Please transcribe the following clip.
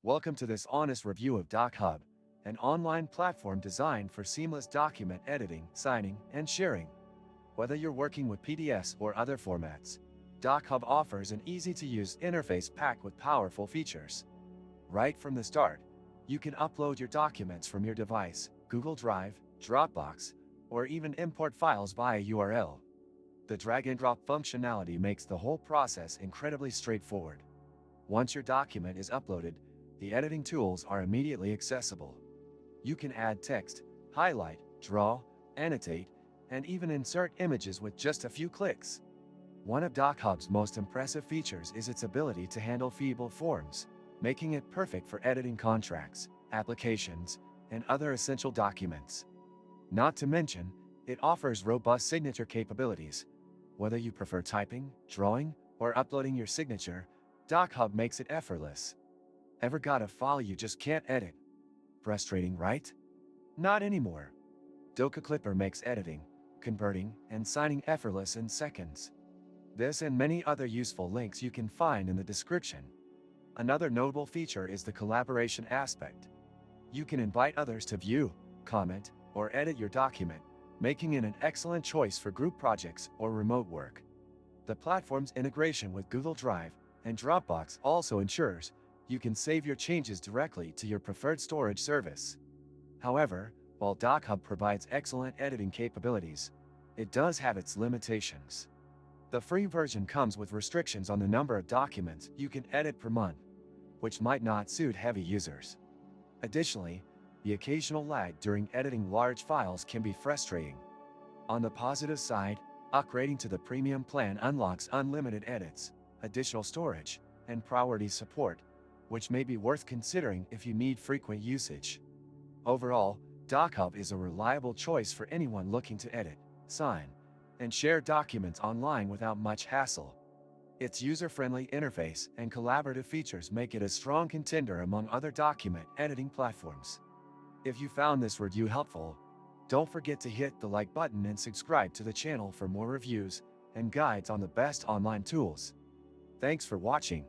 Welcome to this honest review of DocHub, an online platform designed for seamless document editing, signing, and sharing. Whether you're working with PDFs or other formats, DocHub offers an easy-to-use interface packed with powerful features. Right from the start, you can upload your documents from your device, Google Drive, Dropbox, or even import files via URL. The drag-and-drop functionality makes the whole process incredibly straightforward. Once your document is uploaded, the editing tools are immediately accessible. You can add text, highlight, draw, annotate, and even insert images with just a few clicks. One of DocHub's most impressive features is its ability to handle fillable forms, making it perfect for editing contracts, applications, and other essential documents. Not to mention, it offers robust signature capabilities. Whether you prefer typing, drawing, or uploading your signature, DocHub makes it effortless. Ever got a file you just can't edit? Frustrating, right? Not anymore. DocHub makes editing, converting, and signing effortless in seconds. This and many other useful links you can find in the description. Another notable feature is the collaboration aspect. You can invite others to view, comment, or edit your document, making it an excellent choice for group projects or remote work. The platform's integration with Google Drive and Dropbox also ensures you can save your changes directly to your preferred storage service. However, while DocHub provides excellent editing capabilities, it does have its limitations. The free version comes with restrictions on the number of documents you can edit per month, which might not suit heavy users. Additionally, the occasional lag during editing large files can be frustrating. On the positive side, upgrading to the premium plan unlocks unlimited edits, additional storage, and priority support, which may be worth considering if you need frequent usage. Overall, DocHub is a reliable choice for anyone looking to edit, sign, and share documents online without much hassle. Its user-friendly interface and collaborative features make it a strong contender among other document editing platforms. If you found this review helpful, don't forget to hit the like button and subscribe to the channel for more reviews and guides on the best online tools. Thanks for watching.